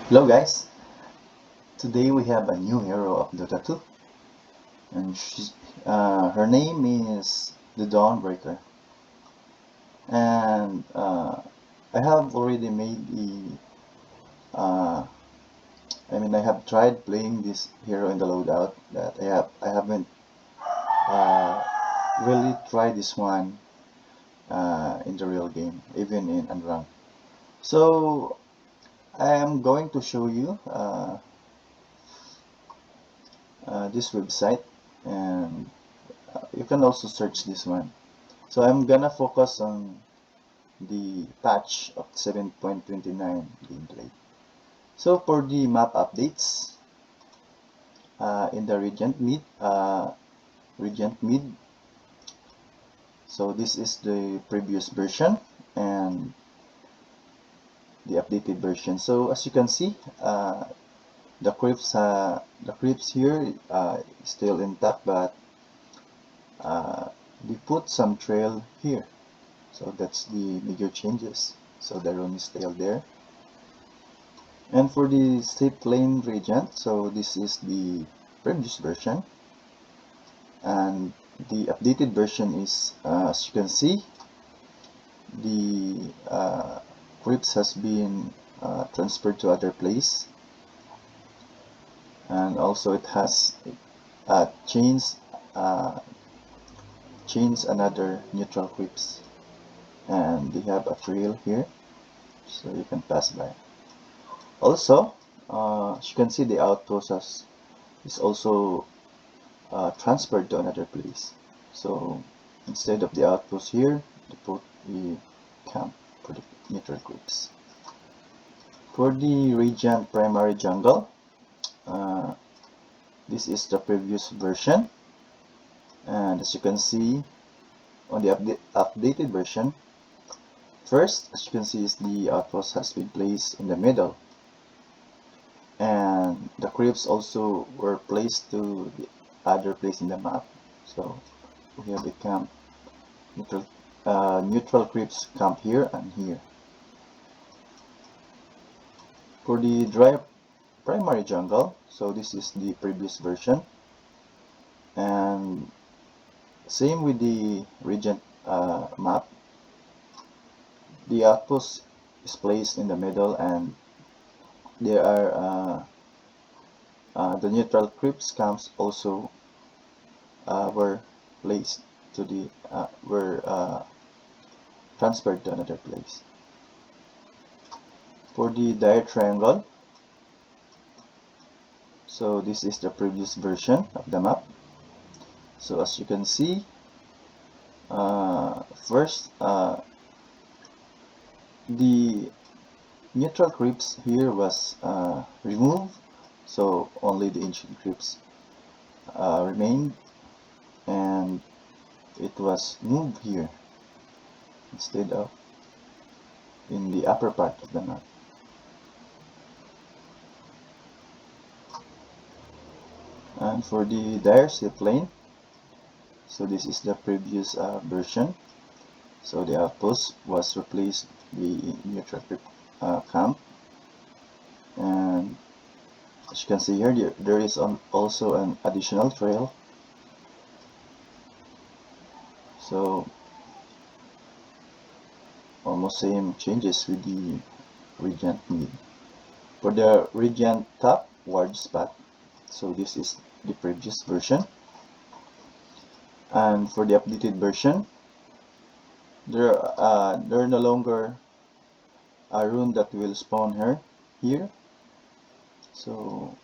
Hello guys, today we have a new hero of Dota 2 and her name is the Dawnbreaker, and I have already made I have tried playing this hero in the loadout, but I haven't uh, really tried this one in the real game, even in unranked. So I am going to show you this website, and you can also search this one. So I'm gonna focus on the patch of 7.29 gameplay. So for the map updates, in the region mid, so this is the previous version and the updated version. So as you can see, the creeps here is still intact, but they put some trail here. So that's the major changes. So the rune is still there. And for the safe lane regent, so this is the previous version, and the updated version is, as you can see, the creeps has been transferred to other place, and also it has changed another neutral creeps, and they have a trail here, so you can pass by. Also, as you can see, the outpost is also transferred to another place. So instead of the outpost here, they put the camp for the neutral groups. For the Radiant Primary Jungle, uh, this is the previous version, and as you can see on the updated version, first, as you can see, is the outpost has been placed in the middle, and the creeps also were placed to the other place in the map. So we have the camp neutral creeps camp here and here. For the dry primary jungle, so this is the previous version, and same with the region map. The outpost is placed in the middle, and there are the neutral creeps camps also were placed to the were transferred to another place. For the dire triangle, so this is the previous version of the map. So as you can see, first the neutral creeps here was removed, so only the ancient creeps remained, and it was moved here instead of in the upper part of the map. And for the dire safe lane, so this is the previous version. So the outpost was replaced the neutral creep camp, and as you can see here, there is also an additional trail. So almost same changes with the Regent mid. For the Regent top ward spot, so this is the previous version, and for the updated version, there are no longer a rune that will spawn here. So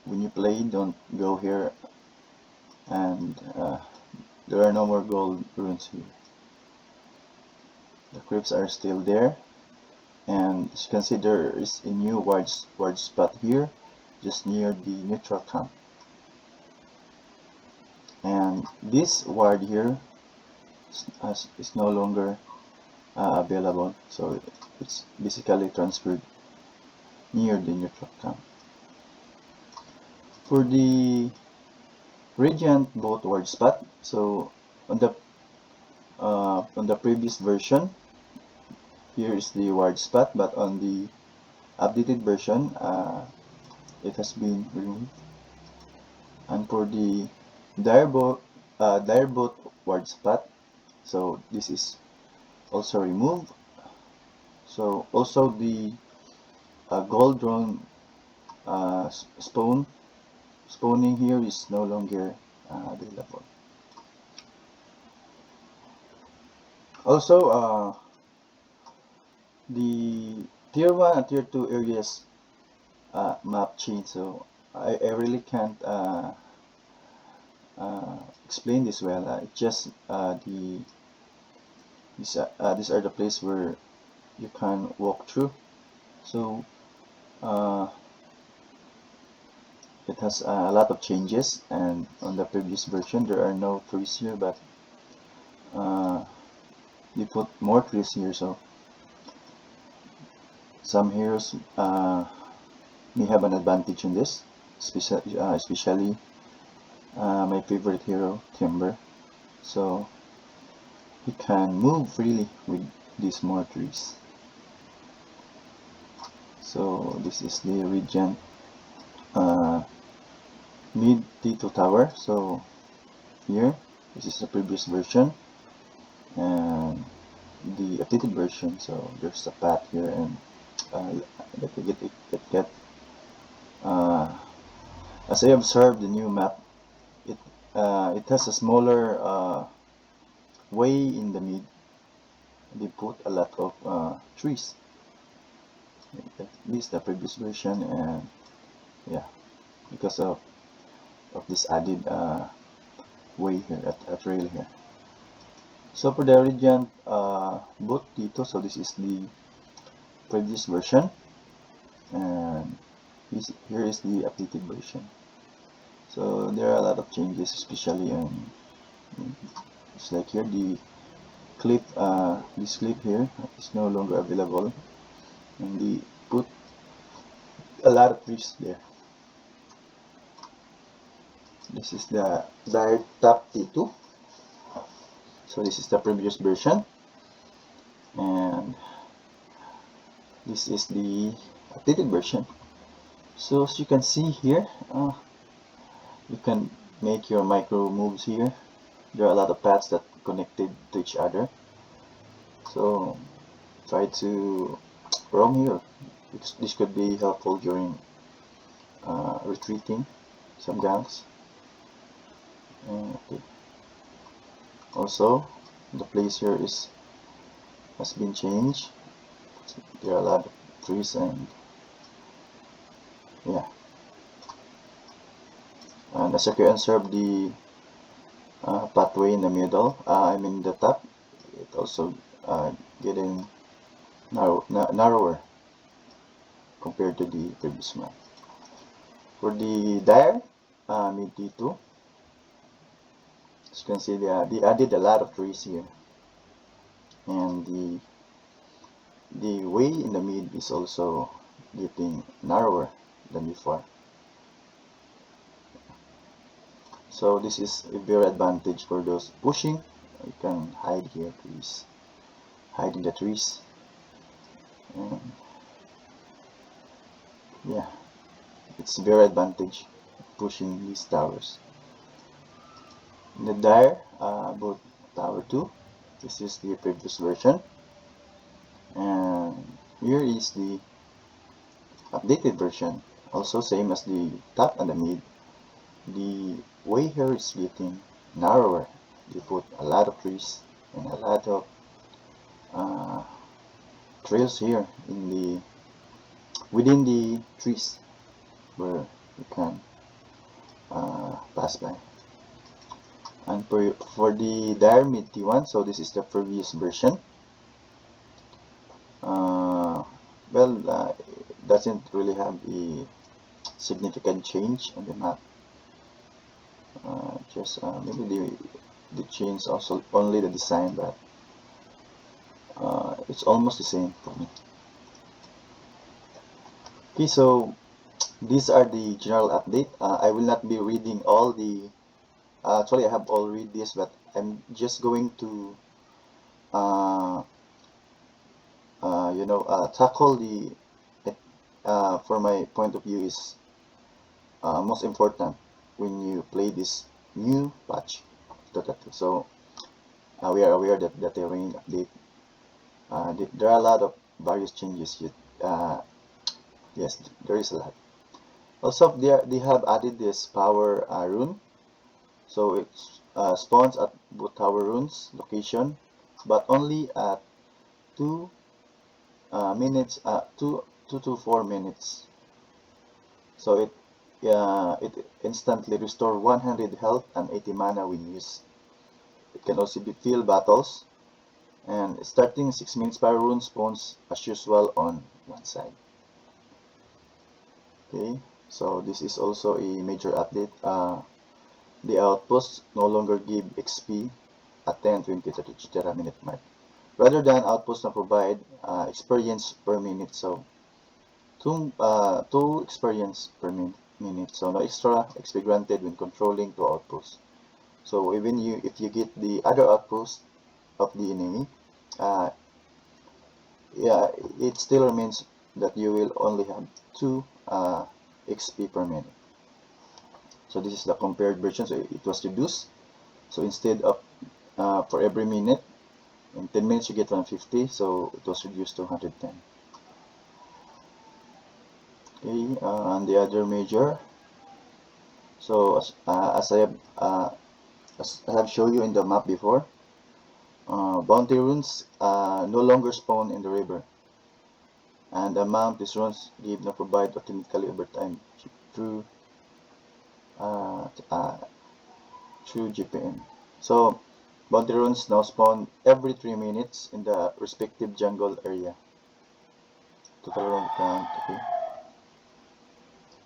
when you play, don't go here, and there are no more gold runes here. The creeps are still there, and as you can see, there is a new ward spot here, just near the neutral camp. And this ward here is no longer available, so it's basically transferred near the neutral camp. For the Radiant both ward spot, so on the previous version, here is the ward spot, but on the updated version, it has been removed. And for the direboat ward spot, so this is also removed. So also the gold drone spawning here is no longer available. Also, the tier 1 and tier 2 areas map change, so I really can't explain this well. It's just these are the place where you can walk through. So it has a lot of changes, and on the previous version there are no trees here, but they put more trees here, so some heroes may have an advantage in this, especially my favorite hero, Timber. So he can move freely with these more trees. So this is the Regent mid T2 tower. So here, this is the previous version and the updated version. So there's a path here, and as I observed the new map, it has a smaller way in the mid. They put a lot of trees. This is the previous version, and yeah, because of this added way here at rail here. So for the Regent boot dito, so this is the previous version, and here is the updated version. So there are a lot of changes, especially it's like here the clip, this clip here is no longer available, and they put a lot of trees there. This is the Dire Top T2. So this is the previous version, and this is the updated version. So as you can see here, you can make your micro moves here. There are a lot of paths that connected to each other. So try to roam here. This could be helpful during retreating some ganks. Okay. Also, the place here has been changed. There are a lot of trees, and yeah. And as you can observe, the pathway in the middle, I mean the top, it also getting narrower compared to the previous one. For the Dire mid T2, as you can see, they added a lot of trees here, and the way in the mid is also getting narrower than before. So this is a very advantage for those pushing. You can hide here, trees, hide in the trees, and yeah, it's very advantage pushing these towers. In the Dire both tower 2, this is the previous version, and here is the updated version, also same as the top and the mid. The way here is getting narrower. They put a lot of trees and a lot of trails here within the trees where you can pass by. And for the Dire mid T1, so this is the previous version. It doesn't really have a significant change on the map. Just maybe they change also only the design, but it's almost the same for me. Okay, so these are the general update. I will not be reading all the actually I have all read this, but I'm just going to tackle the for my point of view, is most important when you play this new patch Dota 2. So we are aware that the rain update, there are a lot of various changes. Yes, there is a lot. Also, they have added this power rune, so it spawns at both tower runes location, but only at 2 minutes, 2 to 4 minutes. So it instantly restore 100 health and 80 mana when used. It can also be field battles, and starting 6 minutes power rune spawns as usual on one side. Okay, so this is also a major update. The outposts no longer give XP at 10, 20, 30, etc. minute mark. Rather than outposts now provide experience per minute, so two experience per minute. So no extra XP granted when controlling two outposts. So even if you get the other outpost of the enemy, yeah, it still remains that you will only have 2 XP per minute. So this is the compared version. So it was reduced. So instead of for every minute, in 10 minutes you get 150. So it was reduced to 110. Okay, and the other major. So as I have shown you in the map before, bounty runes no longer spawn in the river, and the amount these runes give now provide automatically over time through through GPN. So bounty runes now spawn every 3 minutes in the respective jungle area. Total rune count. Okay.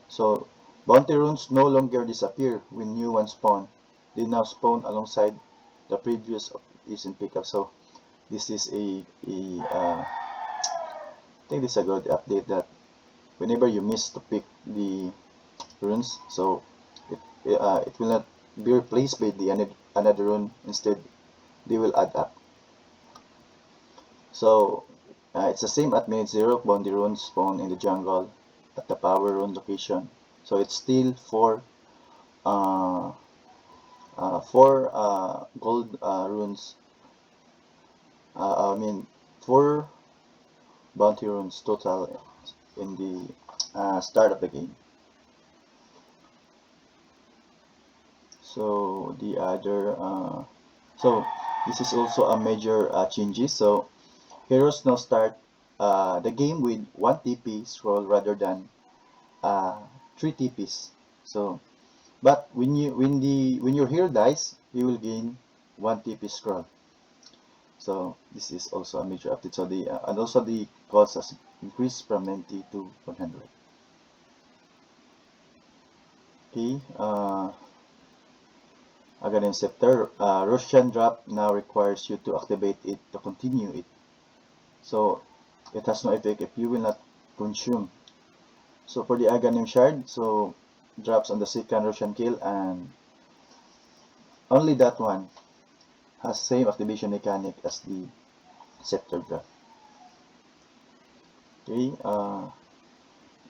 So bounty runes no longer disappear when new ones spawn. They now spawn alongside the previous instant pickup. So this is I think this is a good update, that whenever you miss to pick the runes, so it will not be replaced by the another rune. Instead, they will add up. So it's the same at minute 0. Bounty runes spawn in the jungle at the power rune location. So it's still 4 gold runes. I mean 4 bounty runes total in the start of the game. So the other so this is also a major changes. So heroes now start the game with 1 TP scroll rather than 3 TPs. So but when your hero dies, you will gain 1 TP scroll. So this is also a major update. So the and also the cost has increased from 90 to 100. Okay. Again in Scepter, Russian drop now requires you to activate it to continue it. So it has no effect if you will not consume. So for the Aghanim Shard, so drops on the second Russian kill, and only that one has same activation mechanic as the Scepter drop. Okay,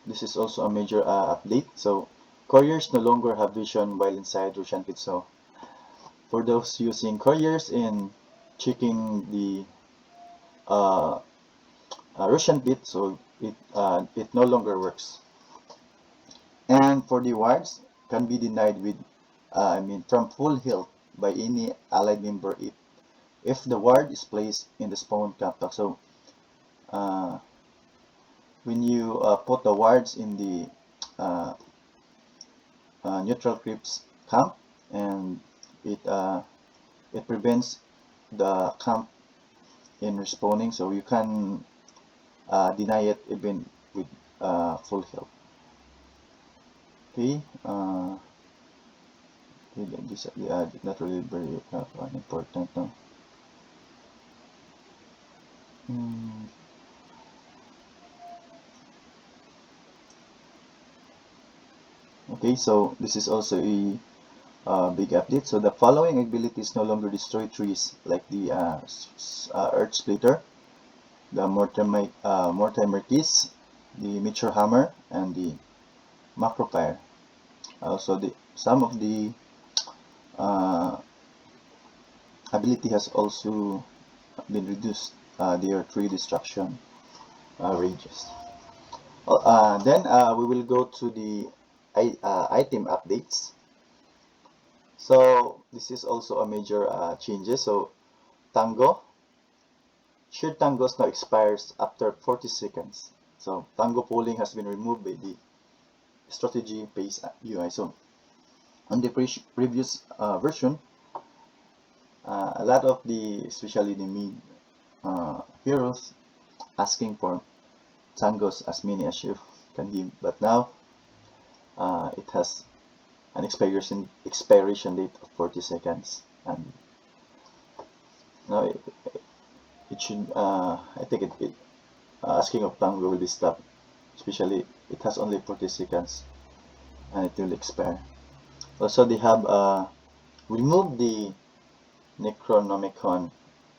this is also a major update. So couriers no longer have vision while inside Russian pit. So for those using couriers in checking the Russian pit, so it no longer works. And for the wards, can be denied with from full health by any allied member if the ward is placed in the spawn camp. So when you put the wards in the neutral creeps camp, and it prevents the camp in respawning, so you can deny it even with full health. Okay, this not really very important. No? Okay, so this is also a big update. So the following abilities no longer destroy trees, like the Earth Splitter, the Mortimer Keys, the Meteor Hammer, and the Macro Fire. Also, some of the ability has also been reduced. Their 3 destruction ranges. Then we will go to the item updates. So this is also a major changes. So Tango, shared tangos now expires after 40 seconds. So Tango polling has been removed by the strategy based UI. So on the previous version, a lot of especially the mid heroes asking for tangos as many as you can give, but now it has an expiration date of 40 seconds, and now it should I think it asking of tango will be stopped, especially it has only 40 seconds and it will expire. Also, they have removed the Necronomicon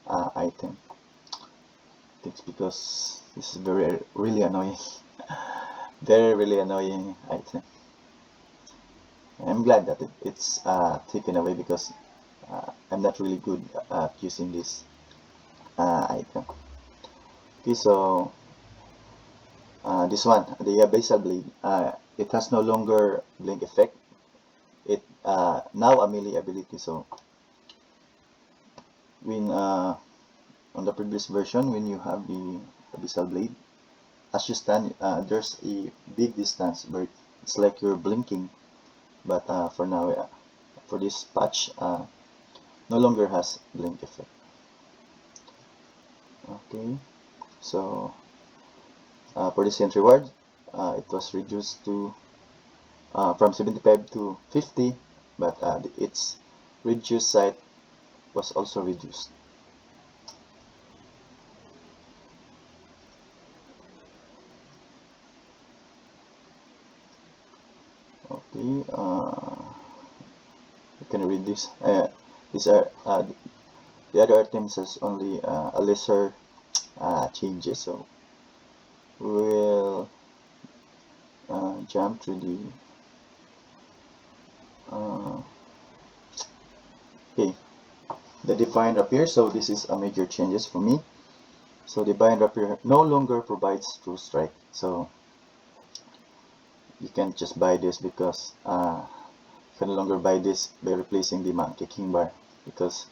item. It's because this is really annoying. Very really annoying item. I'm glad that it's taken away because I'm not really good at using this item. Okay, so this one, the Abyssal Blade, it has no longer blink effect. It now a melee ability. So when on the previous version, when you have the Abyssal Blade, as you stand, there's a big distance where it's like you're blinking. But for now, for this patch, no longer has blink effect. Okay, so for the Sentry Ward, it was reduced to from 75 to 50, but its reduced sight was also reduced. Okay, you can read this. These are the other items has only a lesser changes, so we'll jump to the okay, the Divine Rapier. So this is a major changes for me. So the Divine Rapier no longer provides True Strike, so you can't just buy this because you can no longer buy this by replacing the Monkey King Bar because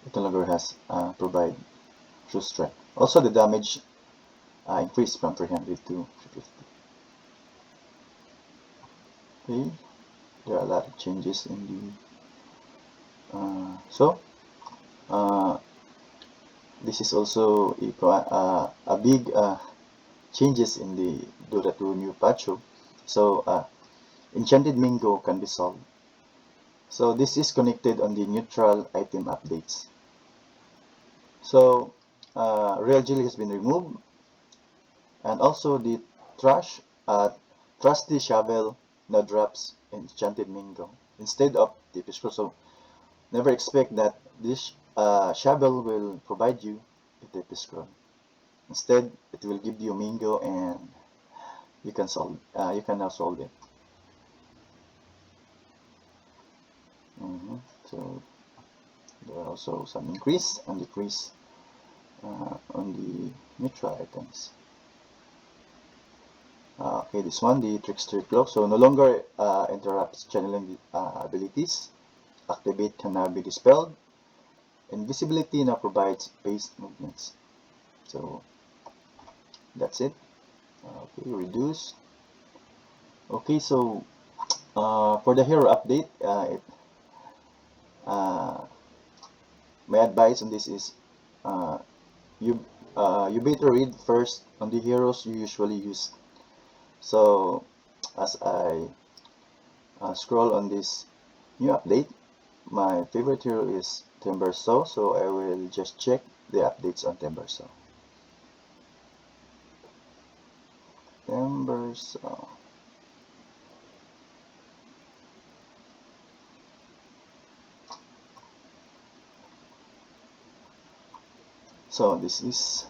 it no longer has provide True Strike. Also, the damage increased from 300 to 350. Okay, there are a lot of changes in the this is also a big changes in the Dota 2 new patch. So Enchanted Mingo can be solved. So this is connected on the neutral item updates. So Real Jelly has been removed, and also the Trusty Shovel now drops Enchanted Mingo instead of the Pistol. So never expect that this shovel will provide you with the Pistol. Instead, it will give you Mingo, and you can solve. You can now solve it. So there are also some increase and decrease on the neutral items. Okay, this one, the Trickster Cloak, so no longer interrupts channeling abilities. Activate can now be dispelled. Invisibility now provides paced movements. So that's it. Okay, reduce. Okay, so for the hero update, my advice on this is you better read first on the heroes you usually use. So as I scroll on this new update, my favorite hero is Timbersaw, so I will just check the updates on Timbersaw. Timbersaw. So this is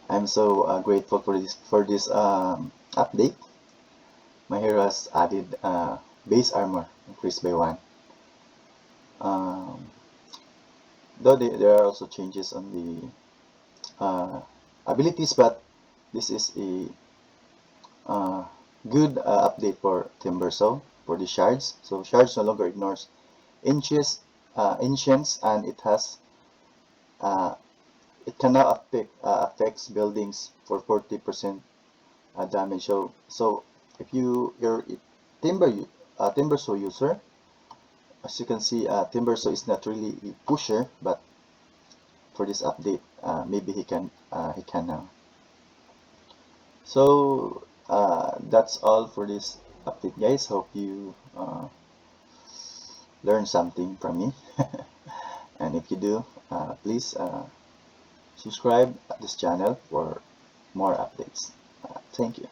I'm so grateful for this update. My hero has added base armor increased by 1. Um, though there are also changes on the abilities, but this is a uh, good update for Timbersaw for the shards. So shards no longer ignores ancients, and uh, it can now affects buildings for 40% damage. So if you're a Timbersaw user, as you can see, Timbersaw is not really a pusher, but for this update, maybe he can now. So that's all for this update, guys. Hope you learned something from me. And if you do, please subscribe to this channel for more updates. Thank you.